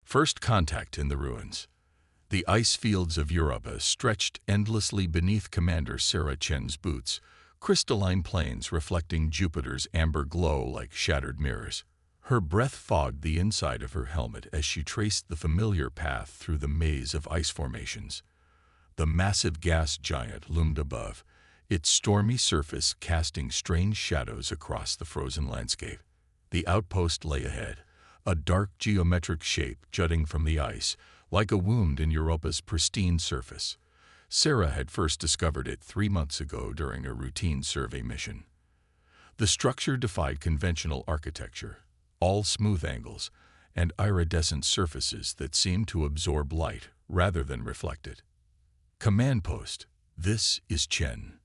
First contact in the ruins. The ice fields of Europa stretched endlessly beneath Commander Sarah Chen's boots, crystalline plains reflecting Jupiter's amber glow like shattered mirrors. Her breath fogged the inside of her helmet as she traced the familiar path through the maze of ice formations. The massive gas giant loomed above, its stormy surface casting strange shadows across the frozen landscape. The outpost lay ahead, a dark geometric shape jutting from the ice, like a wound in Europa's pristine surface. Sarah had first discovered it 3 months ago during a routine survey mission. The structure defied conventional architecture, all smooth angles and iridescent surfaces that seemed to absorb light rather than reflect it. Command Post, this is Chen.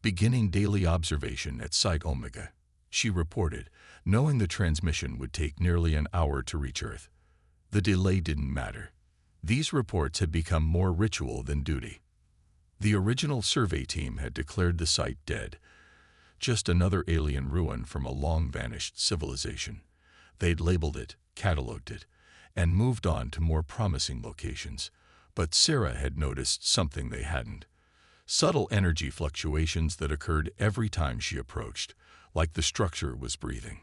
Beginning daily observation at Site Omega, she reported, knowing the transmission would take nearly an hour to reach Earth. The delay didn't matter. These reports had become more ritual than duty. The original survey team had declared the site dead, just another alien ruin from a long-vanished civilization. They'd labeled it, cataloged it, and moved on to more promising locations. But Sarah had noticed something they hadn't. Subtle energy fluctuations that occurred every time she approached, like the structure was breathing.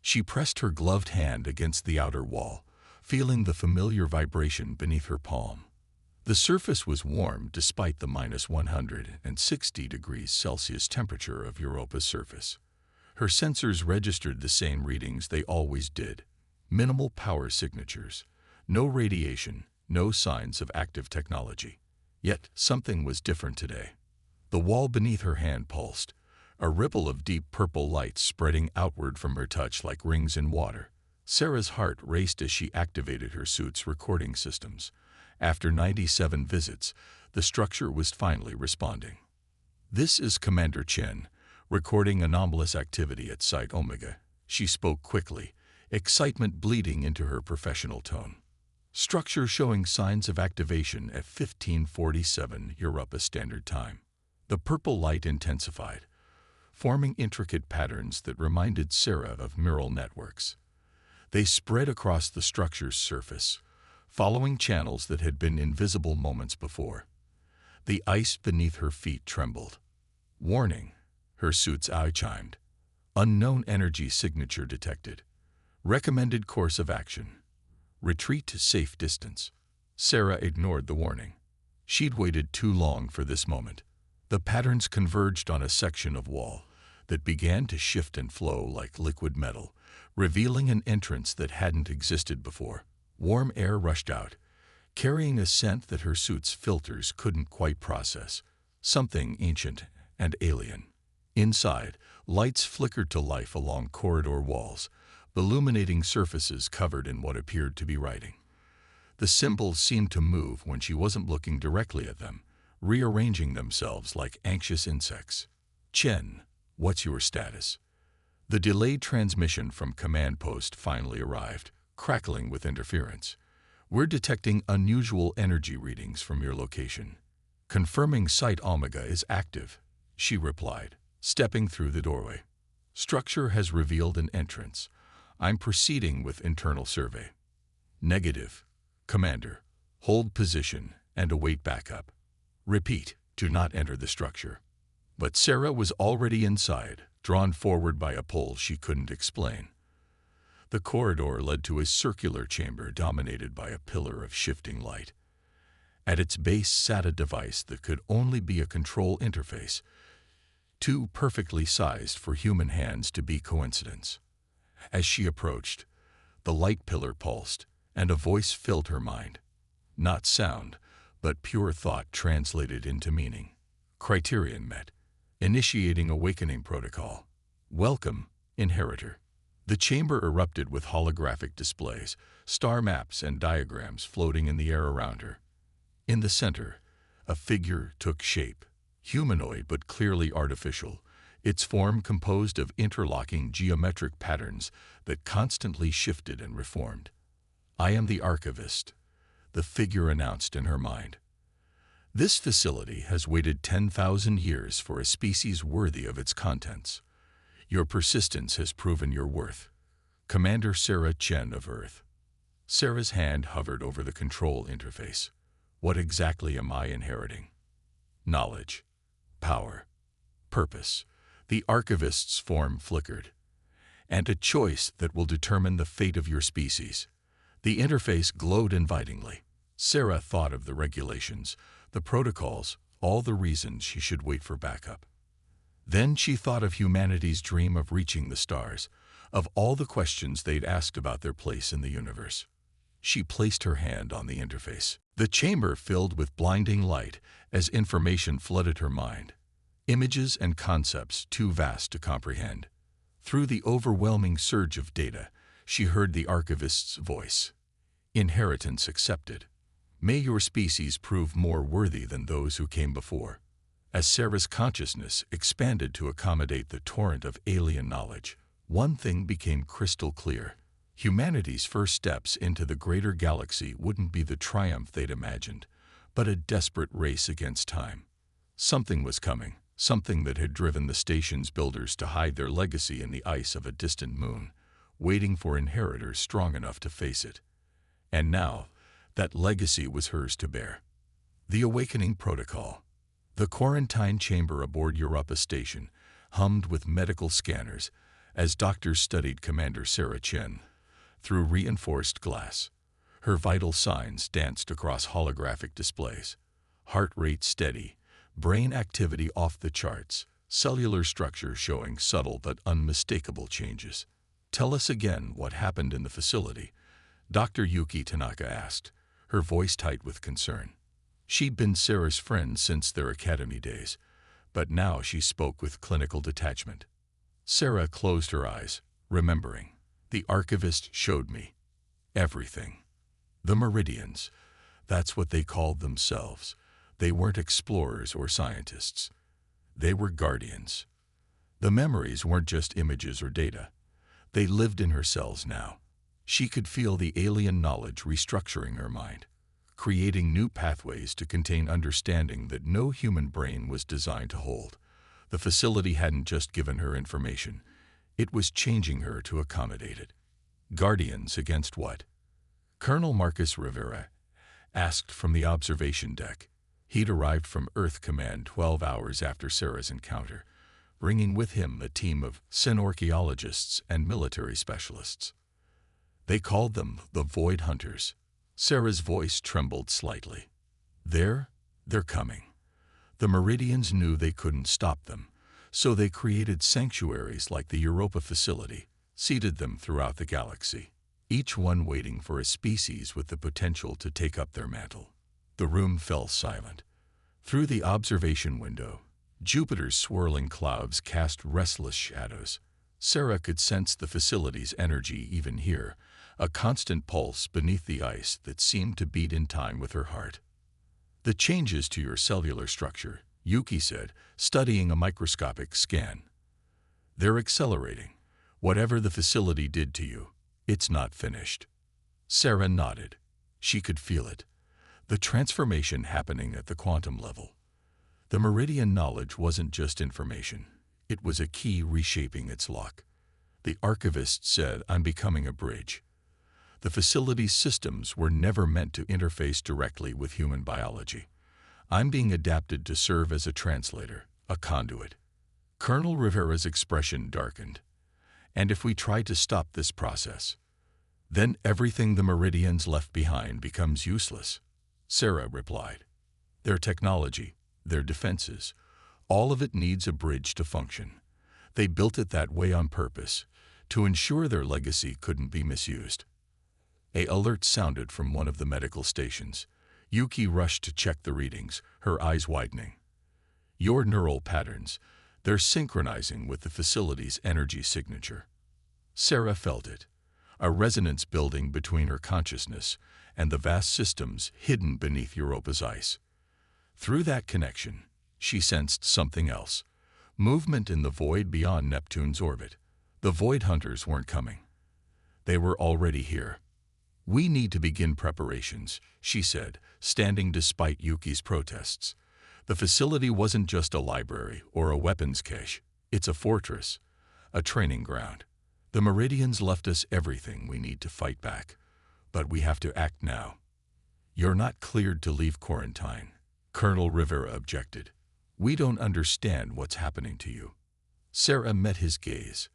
She pressed her gloved hand against the outer wall, feeling the familiar vibration beneath her palm. The surface was warm despite the -160°C temperature of Europa's surface. Her sensors registered the same readings they always did. Minimal power signatures, no radiation, no signs of active technology. Yet something was different today. The wall beneath her hand pulsed, a ripple of deep purple light spreading outward from her touch like rings in water. Sarah's heart raced as she activated her suit's recording systems. After 97 visits, the structure was finally responding. "This is Commander Chen, recording anomalous activity at Site Omega," she spoke quickly, excitement bleeding into her professional tone. "Structure showing signs of activation at 1547 Europa Standard Time." The purple light intensified, forming intricate patterns that reminded Sarah of neural networks. They spread across the structure's surface, following channels that had been invisible moments before. The ice beneath her feet trembled. "Warning," her suit's eye chimed. "Unknown energy signature detected. Recommended course of action. Retreat to safe distance." Sarah ignored the warning. She'd waited too long for this moment. The patterns converged on a section of wall that began to shift and flow like liquid metal, revealing an entrance that hadn't existed before. Warm air rushed out, carrying a scent that her suit's filters couldn't quite process, something ancient and alien. Inside, lights flickered to life along corridor walls, illuminating surfaces covered in what appeared to be writing. The symbols seemed to move when she wasn't looking directly at them, rearranging themselves like anxious insects. "Chen, what's your status?" The delayed transmission from Command Post finally arrived, crackling with interference. "We're detecting unusual energy readings from your location. Confirming Site Omega is active," she replied, stepping through the doorway. "Structure has revealed an entrance. I'm proceeding with internal survey." "Negative. Commander, hold position and await backup. Repeat, do not enter the structure." But Sarah was already inside, drawn forward by a pull she couldn't explain. The corridor led to a circular chamber dominated by a pillar of shifting light. At its base sat a device that could only be a control interface, too perfectly sized for human hands to be coincidence. As she approached, the light pillar pulsed, and a voice filled her mind. Not sound, but pure thought translated into meaning. Criterion met. Initiating awakening protocol. "Welcome, inheritor." The chamber erupted with holographic displays, star maps and diagrams floating in the air around her. In the center, a figure took shape, humanoid but clearly artificial, its form composed of interlocking geometric patterns that constantly shifted and reformed. "I am the archivist," the figure announced in her mind. "This facility has waited 10,000 years for a species worthy of its contents. Your persistence has proven your worth. Commander Sarah Chen of Earth." Sarah's hand hovered over the control interface. What exactly am I inheriting? Knowledge, power, purpose. The archivist's form flickered. And a choice that will determine the fate of your species. The interface glowed invitingly. Sarah thought of the regulations, the protocols, all the reasons she should wait for backup. Then she thought of humanity's dream of reaching the stars, of all the questions they'd asked about their place in the universe. She placed her hand on the interface. The chamber filled with blinding light as information flooded her mind. Images and concepts too vast to comprehend. Through the overwhelming surge of data, she heard the archivist's voice. Inheritance accepted. May your species prove more worthy than those who came before. As Sarah's consciousness expanded to accommodate the torrent of alien knowledge, one thing became crystal clear. Humanity's first steps into the greater galaxy wouldn't be the triumph they'd imagined, but a desperate race against time. Something was coming, something that had driven the station's builders to hide their legacy in the ice of a distant moon, waiting for inheritors strong enough to face it. And now, that legacy was hers to bear. The Awakening Protocol. The quarantine chamber aboard Europa Station hummed with medical scanners as doctors studied Commander Sarah Chen through reinforced glass. Her vital signs danced across holographic displays. Heart rate steady, brain activity off the charts, cellular structure showing subtle but unmistakable changes. "Tell us again what happened in the facility," Dr. Yuki Tanaka asked, her voice tight with concern. She'd been Sarah's friend since their academy days, but now she spoke with clinical detachment. Sarah closed her eyes, remembering. The archivist showed me everything. The Meridians, that's what they called themselves. They weren't explorers or scientists. They were guardians. The memories weren't just images or data. They lived in her cells now. She could feel the alien knowledge restructuring her mind, creating new pathways to contain understanding that no human brain was designed to hold. The facility hadn't just given her information. It was changing her to accommodate it. Guardians against what? Colonel Marcus Rivera asked from the observation deck. He'd arrived from Earth Command 12 hours after Sarah's encounter, bringing with him a team of archaeologists and military specialists. They called them the Void Hunters. Sarah's voice trembled slightly. They're coming. The Meridians knew they couldn't stop them, so they created sanctuaries like the Europa facility, seeded them throughout the galaxy, each one waiting for a species with the potential to take up their mantle. The room fell silent. Through the observation window, Jupiter's swirling clouds cast restless shadows. Sarah could sense the facility's energy even here, a constant pulse beneath the ice that seemed to beat in time with her heart. "The changes to your cellular structure," Yuki said, studying a microscopic scan. "They're accelerating. Whatever the facility did to you, it's not finished." Sarah nodded. She could feel it. The transformation happening at the quantum level. The Meridian knowledge wasn't just information. It was a key reshaping its lock. The archivist said, "I'm becoming a bridge." The facility's systems were never meant to interface directly with human biology. "I'm being adapted to serve as a translator, a conduit." Colonel Rivera's expression darkened. "And if we try to stop this process, then everything the Meridians left behind becomes useless," Sarah replied. "Their technology, their defenses, all of it needs a bridge to function. They built it that way on purpose, to ensure their legacy couldn't be misused." An alert sounded from one of the medical stations. Yuki rushed to check the readings, her eyes widening. "Your neural patterns, they're synchronizing with the facility's energy signature." Sarah felt it, a resonance building between her consciousness and the vast systems hidden beneath Europa's ice. Through that connection, she sensed something else, movement in the void beyond Neptune's orbit. The Void Hunters weren't coming. They were already here. "We need to begin preparations," she said, standing despite Yuki's protests. "The facility wasn't just a library or a weapons cache. It's a fortress, a training ground. The Meridians left us everything we need to fight back. But we have to act now. You're not cleared to leave quarantine, Colonel Rivera objected. We don't understand what's happening to you. Sarah met his gaze.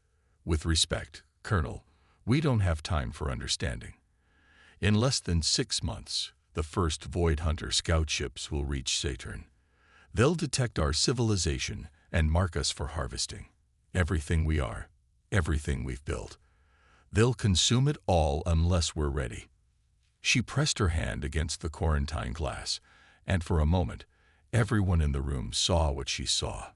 With respect, Colonel, we don't have time for understanding. In less than 6 months, the first Void Hunter scout ships will reach Saturn. They'll detect our civilization and mark us for harvesting. Everything we are, everything we've built. They'll consume it all unless we're ready. She pressed her hand against the quarantine glass, and for a moment, everyone in the room saw what she saw.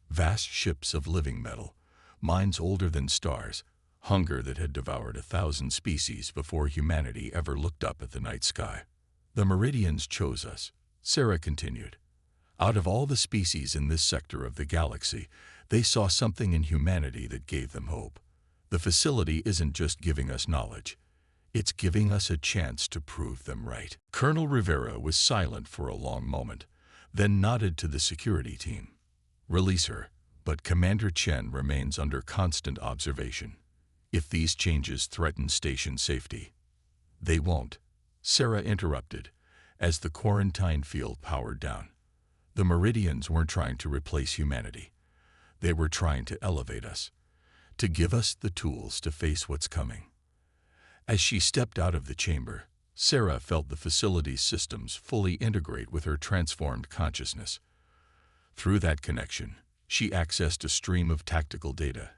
Vast ships of living metal, minds older than stars, hunger that had devoured 1,000 species before humanity ever looked up at the night sky. The Meridians chose us, Sarah continued. Out of all the species in this sector of the galaxy, they saw something in humanity that gave them hope. The facility isn't just giving us knowledge. It's giving us a chance to prove them right. Colonel Rivera was silent for a long moment, then nodded to the security team. Release her, but Commander Chen remains under constant observation. If these changes threaten station safety. They won't, Sarah interrupted, as the quarantine field powered down. The Meridians weren't trying to replace humanity. They were trying to elevate us, to give us the tools to face what's coming. As she stepped out of the chamber, Sarah felt the facility's systems fully integrate with her transformed consciousness. Through that connection, she accessed a stream of tactical data,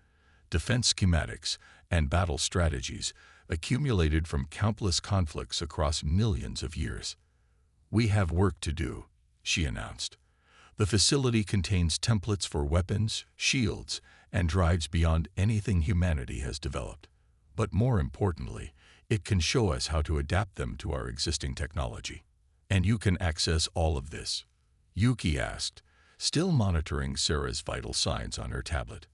defense schematics, and battle strategies accumulated from countless conflicts across millions of years. We have work to do, she announced. The facility contains templates for weapons, shields, and drives beyond anything humanity has developed. But more importantly, it can show us how to adapt them to our existing technology. And you can access all of this, Yuki asked, still monitoring Sarah's vital signs on her tablet.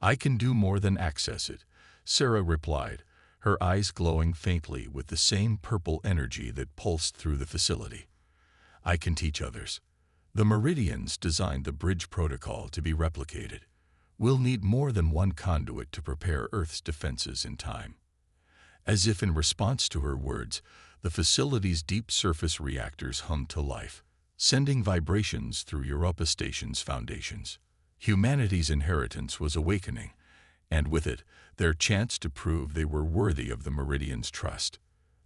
I can do more than access it, Sarah replied, her eyes glowing faintly with the same purple energy that pulsed through the facility. I can teach others. The Meridians designed the bridge protocol to be replicated. We'll need more than one conduit to prepare Earth's defenses in time. As if in response to her words, the facility's deep surface reactors hummed to life, sending vibrations through Europa Station's foundations. Humanity's inheritance was awakening, and with it, their chance to prove they were worthy of the Meridians' trust.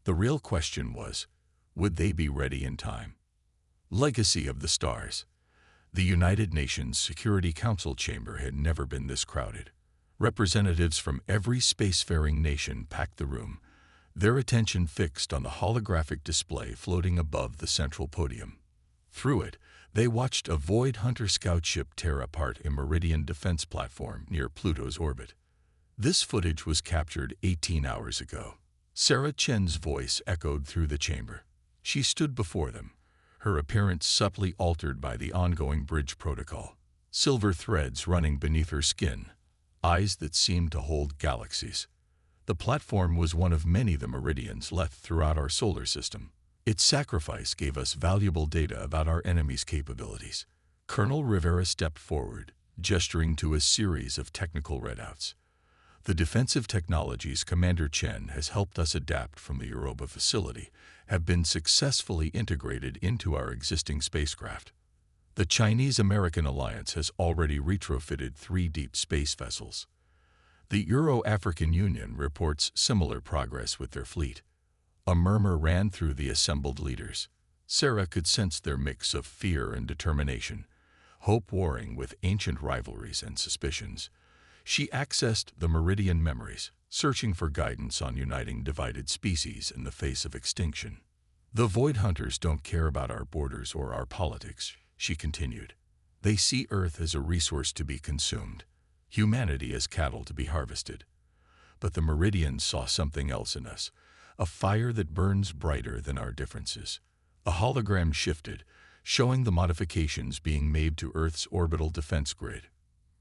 The real question was, would they be ready in time? Legacy of the Stars. The United Nations Security Council chamber had never been this crowded. Representatives from every spacefaring nation packed the room, their attention fixed on the holographic display floating above the central podium. Through it, they watched a Void Hunter scout ship tear apart a Meridian defense platform near Pluto's orbit. This footage was captured 18 hours ago. Sarah Chen's voice echoed through the chamber. She stood before them, her appearance subtly altered by the ongoing bridge protocol. Silver threads running beneath her skin, eyes that seemed to hold galaxies. The platform was one of many the Meridians left throughout our solar system. Its sacrifice gave us valuable data about our enemy's capabilities. Colonel Rivera stepped forward, gesturing to a series of technical readouts. The defensive technologies Commander Chen has helped us adapt from the Europa facility have been successfully integrated into our existing spacecraft. The Chinese-American alliance has already retrofitted 3 deep space vessels. The Euro-African Union reports similar progress with their fleet. A murmur ran through the assembled leaders. Sarah could sense their mix of fear and determination, hope warring with ancient rivalries and suspicions. She accessed the Meridian memories, searching for guidance on uniting divided species in the face of extinction. The Void Hunters don't care about our borders or our politics, she continued. They see Earth as a resource to be consumed, humanity as cattle to be harvested. But the Meridians saw something else in us, a fire that burns brighter than our differences. A hologram shifted, showing the modifications being made to Earth's orbital defense grid.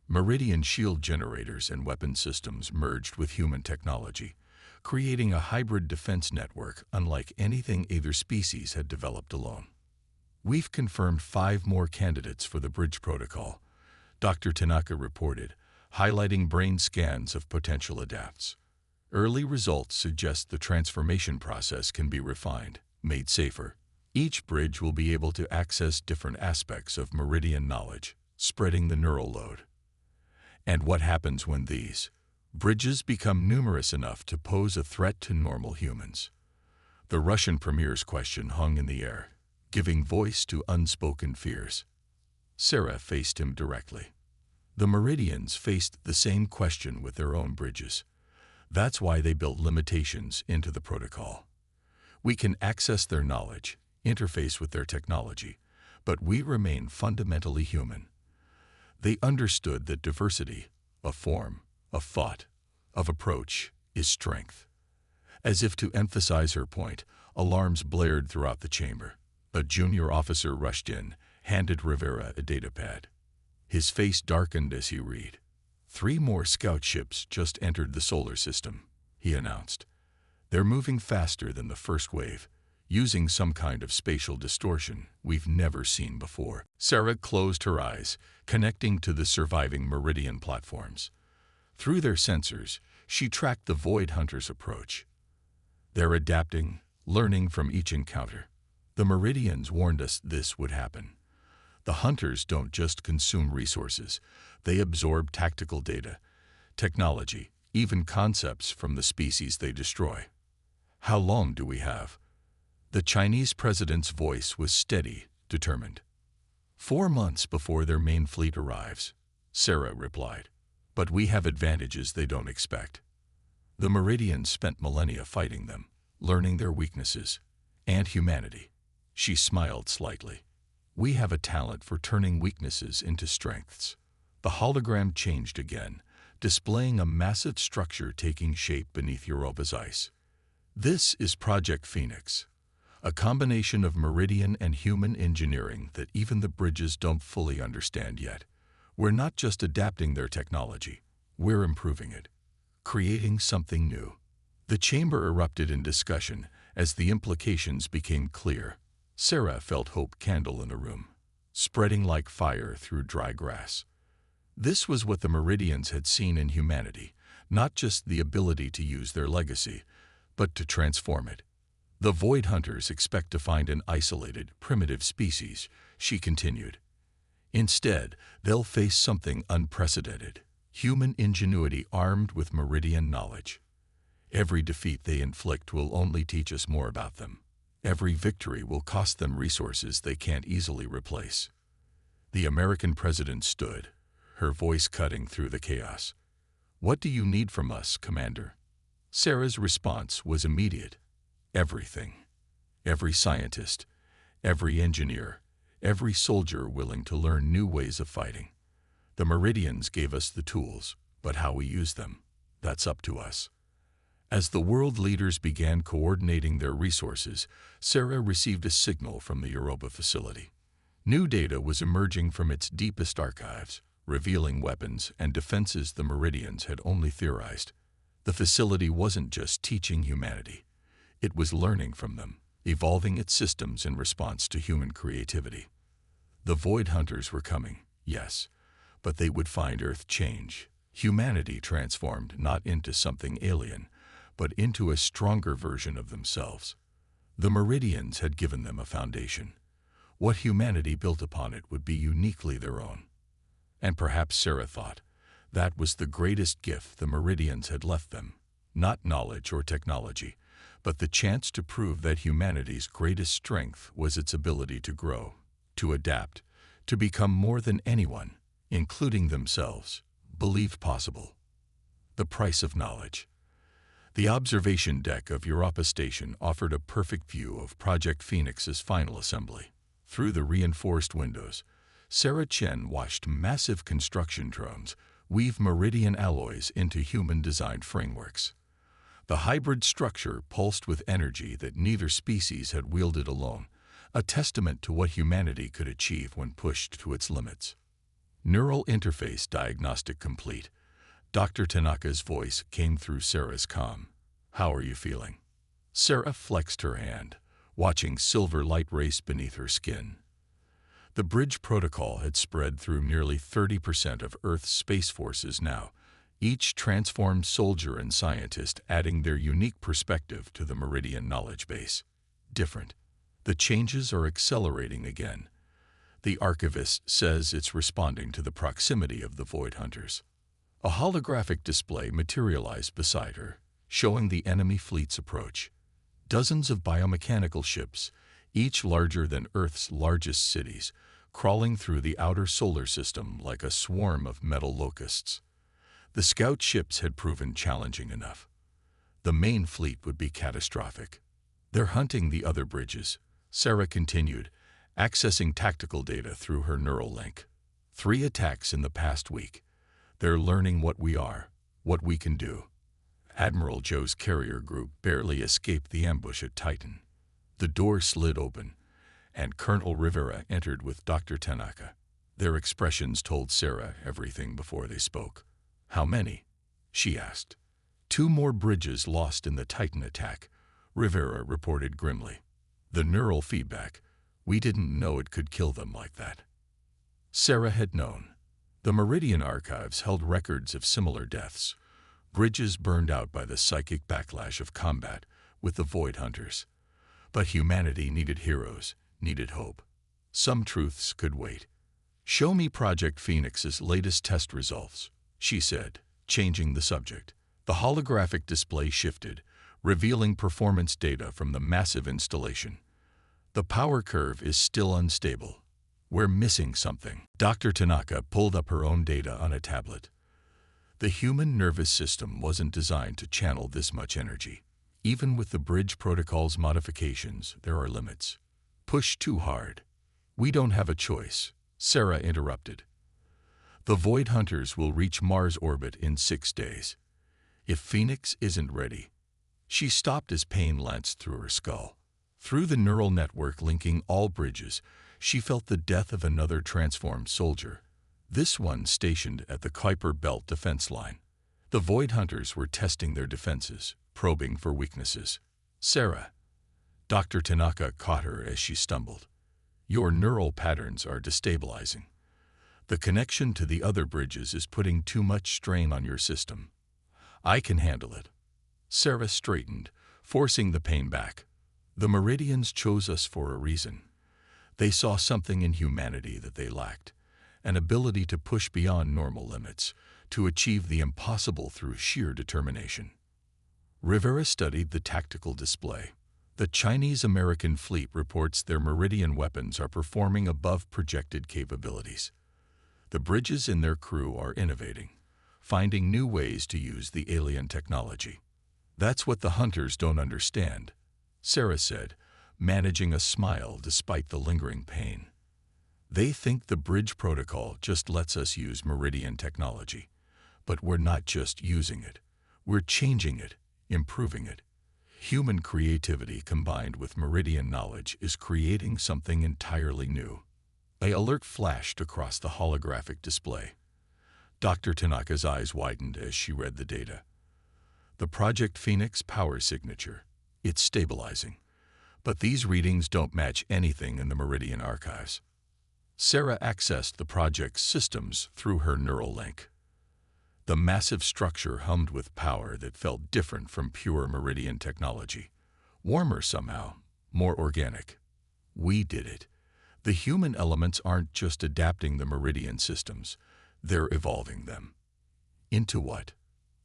Meridian shield generators and weapon systems merged with human technology, creating a hybrid defense network unlike anything either species had developed alone. We've confirmed 5 more candidates for the bridge protocol, Dr. Tanaka reported, highlighting brain scans of potential adapts. Early results suggest the transformation process can be refined, made safer. Each bridge will be able to access different aspects of meridian knowledge, spreading the neural load. And what happens when these bridges become numerous enough to pose a threat to normal humans? The Russian premier's question hung in the air, giving voice to unspoken fears. Sarah faced him directly. The Meridians faced the same question with their own bridges. That's why they built limitations into the protocol. We can access their knowledge, interface with their technology, but we remain fundamentally human. They understood that diversity, of form, of thought, of approach, is strength. As if to emphasize her point, alarms blared throughout the chamber. A junior officer rushed in, handed Rivera a datapad. His face darkened as he read. 3 more scout ships just entered the solar system, he announced. They're moving faster than the first wave, using some kind of spatial distortion we've never seen before. Sarah closed her eyes, connecting to the surviving Meridian platforms. Through their sensors, she tracked the Void Hunters' approach. They're adapting, learning from each encounter. The Meridians warned us this would happen. The Hunters don't just consume resources, they absorb tactical data, technology, even concepts from the species they destroy. How long do we have? The Chinese president's voice was steady, determined. 4 months before their main fleet arrives, Sarah replied. But we have advantages they don't expect. The Meridians spent millennia fighting them, learning their weaknesses, and humanity. She smiled slightly. We have a talent for turning weaknesses into strengths. The hologram changed again, displaying a massive structure taking shape beneath Europa's ice. This is Project Phoenix, a combination of Meridian and human engineering that even the bridges don't fully understand yet. We're not just adapting their technology, we're improving it, creating something new. The chamber erupted in discussion as the implications became clear. Sarah felt hope kindle in the room, spreading like fire through dry grass. This was what the Meridians had seen in humanity, not just the ability to use their legacy, but to transform it. The Void Hunters expect to find an isolated, primitive species, she continued. Instead, they'll face something unprecedented, human ingenuity armed with Meridian knowledge. Every defeat they inflict will only teach us more about them. Every victory will cost them resources they can't easily replace. The American president stood, her voice cutting through the chaos. What do you need from us, Commander? Sarah's response was immediate. Everything. Every scientist, every engineer, every soldier willing to learn new ways of fighting. The Meridians gave us the tools, but how we use them, that's up to us. As the world leaders began coordinating their resources, Sarah received a signal from the Europa facility. New data was emerging from its deepest archives, revealing weapons and defenses the Meridians had only theorized. The facility wasn't just teaching humanity. It was learning from them, evolving its systems in response to human creativity. The Void Hunters were coming, yes, but they would find Earth change. Humanity transformed not into something alien, but into a stronger version of themselves. The Meridians had given them a foundation. What humanity built upon it would be uniquely their own. And perhaps Sarah thought, that was the greatest gift the Meridians had left them, not knowledge or technology, but the chance to prove that humanity's greatest strength was its ability to grow, to adapt, to become more than anyone, including themselves, believed possible. The price of knowledge. The observation deck of Europa Station offered a perfect view of Project Phoenix's final assembly. Through the reinforced windows, Sarah Chen watched massive construction drones weave Meridian alloys into human-designed frameworks. The hybrid structure pulsed with energy that neither species had wielded alone, a testament to what humanity could achieve when pushed to its limits. Neural interface diagnostic complete. Dr. Tanaka's voice came through Sarah's comm. How are you feeling? Sarah flexed her hand, watching silver light race beneath her skin. The bridge protocol had spread through nearly 30% of Earth's space forces now, each transformed soldier and scientist adding their unique perspective to the Meridian knowledge base. Different. The changes are accelerating again. The archivist says it's responding to the proximity of the Void Hunters. A holographic display materialized beside her, showing the enemy fleet's approach. Dozens of biomechanical ships, each larger than Earth's largest cities, crawling through the outer solar system like a swarm of metal locusts. The scout ships had proven challenging enough. The main fleet would be catastrophic. They're hunting the other bridges, Sarah continued, accessing tactical data through her neural link. 3 attacks in the past week. They're learning what we are, what we can do. Admiral Joe's carrier group barely escaped the ambush at Titan. The door slid open, and Colonel Rivera entered with Dr. Tanaka. Their expressions told Sarah everything before they spoke. "How many?" she asked. 2 more bridges lost in the Titan attack," Rivera reported grimly. "The neural feedback. We didn't know it could kill them like that." Sarah had known. The Meridian archives held records of similar deaths. Bridges burned out by the psychic backlash of combat with the Void Hunters. But humanity needed heroes, needed hope. Some truths could wait. "Show me Project Phoenix's latest test results," she said, changing the subject. The holographic display shifted, revealing performance data from the massive installation. "The power curve is still unstable. We're missing something." Dr. Tanaka pulled up her own data on a tablet. The human nervous system wasn't designed to channel this much energy. Even with the bridge protocol's modifications, there are limits. "Push too hard. We don't have a choice," Sarah interrupted. "The Void Hunters will reach Mars orbit in 6 days. If Phoenix isn't ready..." She stopped as pain lanced through her skull. Through the neural network linking all bridges, she felt the death of another transformed soldier, this one stationed at the Kuiper Belt defense line. The Void Hunters were testing their defenses, probing for weaknesses. "Sarah." Dr. Tanaka caught her as she stumbled. "Your neural patterns are destabilizing. The connection to the other bridges is putting too much strain on your system." "I can handle it." Sarah straightened, forcing the pain back. "The Meridians chose us for a reason. They saw something in humanity that they lacked, an ability to push beyond normal limits, to achieve the impossible through sheer determination." Rivera studied the tactical display. The Chinese-American fleet reports their Meridian weapons are performing above projected capabilities. The bridges in their crew are innovating, finding new ways to use the alien technology. "That's what the Hunters don't understand," Sarah said, managing a smile despite the lingering pain. "They think the bridge protocol just lets us use Meridian technology. But we're not just using it. We're changing it, improving it. Human creativity combined with Meridian knowledge is creating something entirely new." An alert flashed across the holographic display. Dr. Tanaka's eyes widened as she read the data. "The Project Phoenix power signature. It's stabilizing. But these readings don't match anything in the Meridian archives." Sarah accessed the project's systems through her neural link. The massive structure hummed with power that felt different from pure Meridian technology. Warmer somehow, more organic. "We did it. The human elements aren't just adapting the Meridian systems, they're evolving them." "Into what?"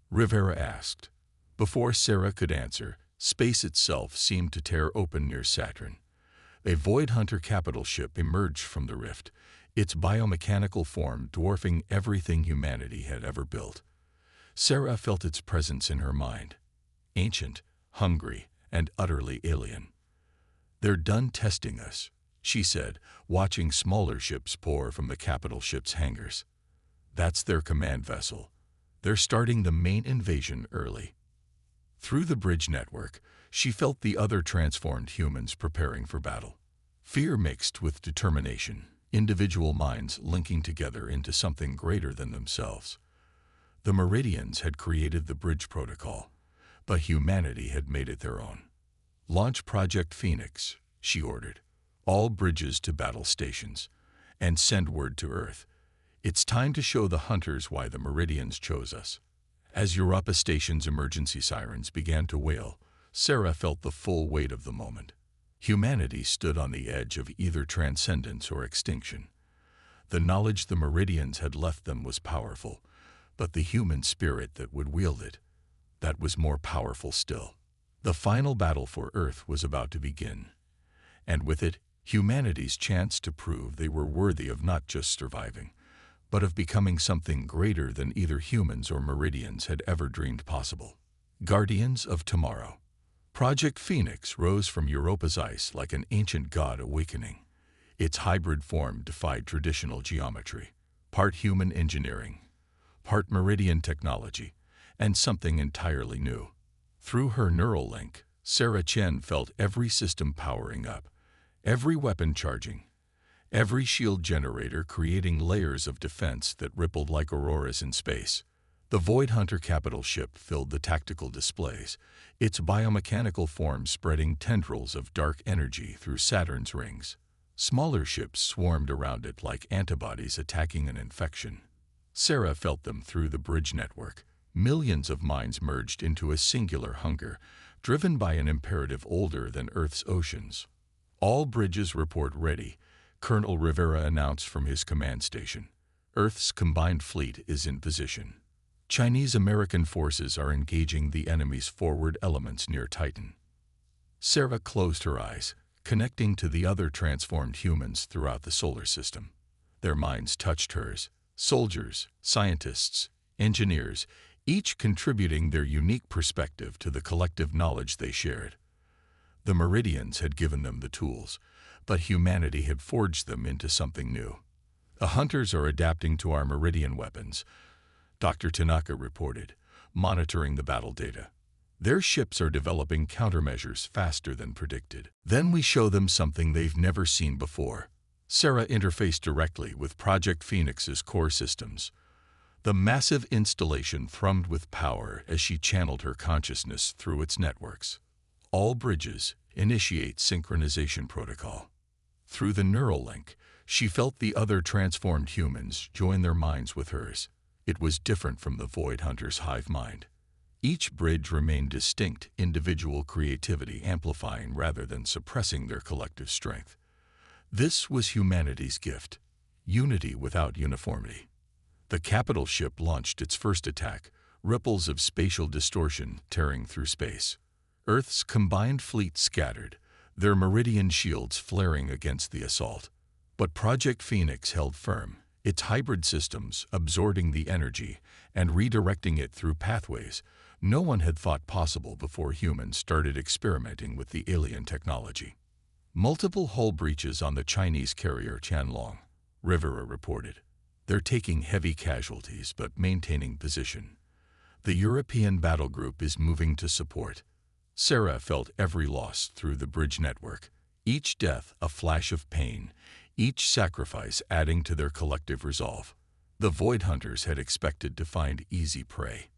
Rivera asked. Before Sarah could answer, space itself seemed to tear open near Saturn. A Void Hunter capital ship emerged from the rift, its biomechanical form dwarfing everything humanity had ever built. Sarah felt its presence in her mind. Ancient, hungry, and utterly alien. "They're done testing us," she said, watching smaller ships pour from the capital ship's hangars. "That's their command vessel. They're starting the main invasion early." Through the bridge network, she felt the other transformed humans preparing for battle. Fear mixed with determination, individual minds linking together into something greater than themselves. The Meridians had created the bridge protocol, but humanity had made it their own. "Launch Project Phoenix," she ordered. "All bridges to battle stations, and send word to Earth. It's time to show the Hunters why the Meridians chose us." As Europa Station's emergency sirens began to wail, Sarah felt the full weight of the moment. Humanity stood on the edge of either transcendence or extinction. The knowledge the Meridians had left them was powerful, but the human spirit that would wield it, that was more powerful still. The final battle for Earth was about to begin, and with it, humanity's chance to prove they were worthy of not just surviving, but of becoming something greater than either humans or Meridians had ever dreamed possible. Guardians of Tomorrow. Project Phoenix rose from Europa's ice like an ancient god awakening. Its hybrid form defied traditional geometry, part human engineering, part Meridian technology, and something entirely new. Through her neural link, Sarah Chen felt every system powering up, every weapon charging, every shield generator creating layers of defense that rippled like auroras in space. The Void Hunter capital ship filled the tactical displays, its biomechanical form spreading tendrils of dark energy through Saturn's rings. Smaller ships swarmed around it like antibodies attacking an infection. Sarah felt them through the bridge network. Millions of minds merged into a singular hunger, driven by an imperative older than Earth's oceans. All bridges report ready, Colonel Rivera announced from his command station. Earth's combined fleet is in position. Chinese-American forces are engaging the enemy's forward elements near Titan. Sarah closed her eyes, connecting to the other transformed humans throughout the solar system. Their minds touched hers, soldiers, scientists, engineers, each contributing their unique perspective to the collective knowledge they shared. The Meridians had given them the tools, but humanity had forged them into something new. The hunters are adapting to our Meridian weapons, Dr. Tanaka reported, monitoring the battle data. Their ships are developing countermeasures faster than predicted. Then we show them something they've never seen before. Sarah interfaced directly with Project Phoenix's core systems. The massive installation thrummed with power as she channeled her consciousness through its networks. All bridges initiate synchronization protocol. Through the neural link, she felt the other transformed humans join their minds with hers. It was different from the Void Hunter's hive mind. Each bridge remained distinct, individual creativity amplifying rather than suppressing their collective strength. This was humanity's gift, unity without uniformity. The capital ship launched its first attack, ripples of spatial distortion tearing through space. Earth's combined fleet scattered, their Meridian shields flaring against the assault. But Project Phoenix held firm, its hybrid systems absorbing the energy and redirecting it through pathways no one had thought possible before humans started experimenting with the alien technology. Multiple hull breaches on the Chinese carrier Tianlong, Rivera reported. They're taking heavy casualties but maintaining position. The European battle group is moving to support. Sarah felt every loss through the bridge network, each death a flash of pain, each sacrifice adding to their collective resolve. The Void Hunters had expected to find easy prey.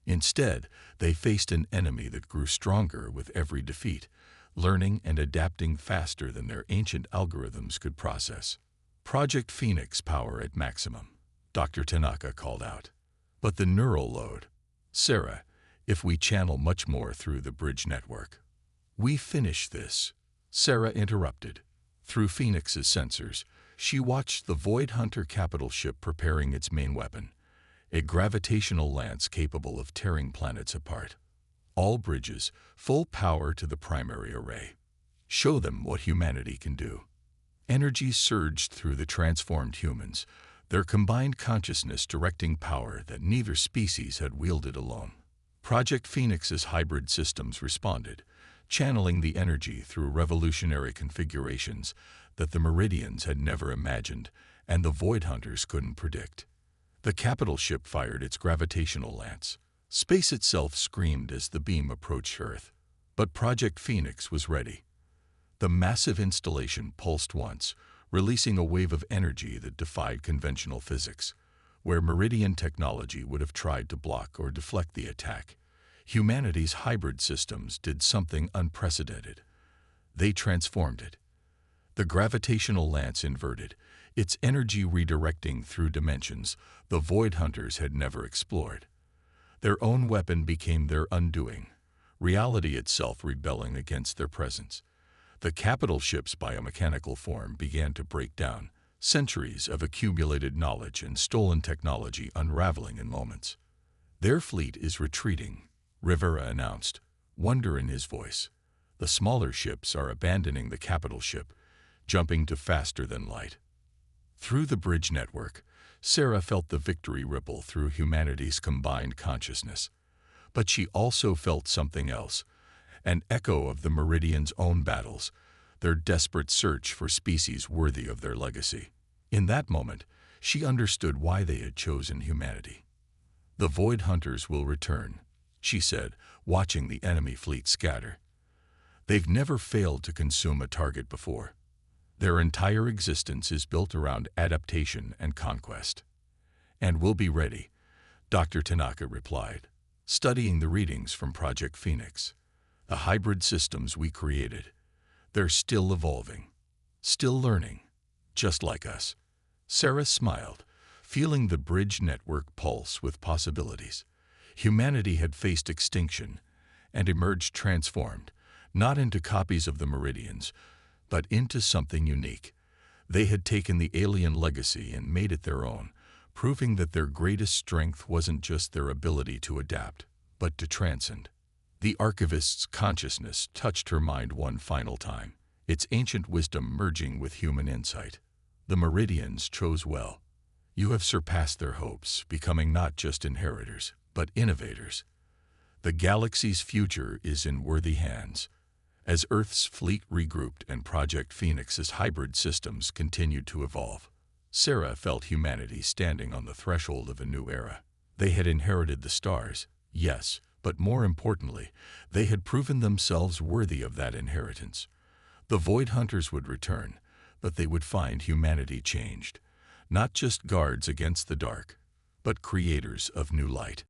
Instead, they faced an enemy that grew stronger with every defeat, learning and adapting faster than their ancient algorithms could process. Project Phoenix power at maximum, Dr. Tanaka called out. But the neural load. Sarah, if we channel much more through the bridge network. We finish this, Sarah interrupted. Through Phoenix's sensors, she watched the Void Hunter capital ship preparing its main weapon, a gravitational lance capable of tearing planets apart. All bridges, full power to the primary array. Show them what humanity can do. Energy surged through the transformed humans, their combined consciousness directing power that neither species had wielded alone. Project Phoenix's hybrid systems responded, channeling the energy through revolutionary configurations that the Meridians had never imagined and the Void Hunters couldn't predict. The capital ship fired its gravitational lance. Space itself screamed as the beam approached Earth. But Project Phoenix was ready. The massive installation pulsed once, releasing a wave of energy that defied conventional physics. Where Meridian technology would have tried to block or deflect the attack, humanity's hybrid systems did something unprecedented. They transformed it. The gravitational lance inverted, its energy redirecting through dimensions the Void Hunters had never explored. Their own weapon became their undoing, reality itself rebelling against their presence. The capital ship's biomechanical form began to break down, centuries of accumulated knowledge and stolen technology unraveling in moments. "Their fleet is retreating," Rivera announced, wonder in his voice. "The smaller ships are abandoning the capital ship, jumping to faster than light." Through the bridge network, Sarah felt the victory ripple through humanity's combined consciousness. But she also felt something else, an echo of the Meridian's own battles, their desperate search for species worthy of their legacy. In that moment, she understood why they had chosen humanity. "The Void Hunters will return," she said, watching the enemy fleet scatter. "They've never failed to consume a target before. Their entire existence is built around adaptation and conquest." "And we'll be ready," Dr. Tanaka replied, studying the readings from Project Phoenix. "The hybrid systems we created, they're still evolving, still learning, just like us." Sarah smiled, feeling the bridge network pulse with possibilities. Humanity had faced extinction and emerged transformed, not into copies of the Meridians, but into something unique. They had taken the alien legacy and made it their own, proving that their greatest strength wasn't just their ability to adapt, but to transcend. The archivist's consciousness touched her mind one final time, its ancient wisdom merging with human insight. "The Meridians chose well. You have surpassed their hopes, becoming not just inheritors, but innovators. The galaxy's future is in worthy hands." As Earth's fleet regrouped and Project Phoenix's hybrid systems continued to evolve, Sarah felt humanity standing on the threshold of a new era. They had inherited the stars, yes, but more importantly, they had proven themselves worthy of that inheritance. The Void Hunters would return, but they would find humanity changed, not just guards against the dark, but creators of new light.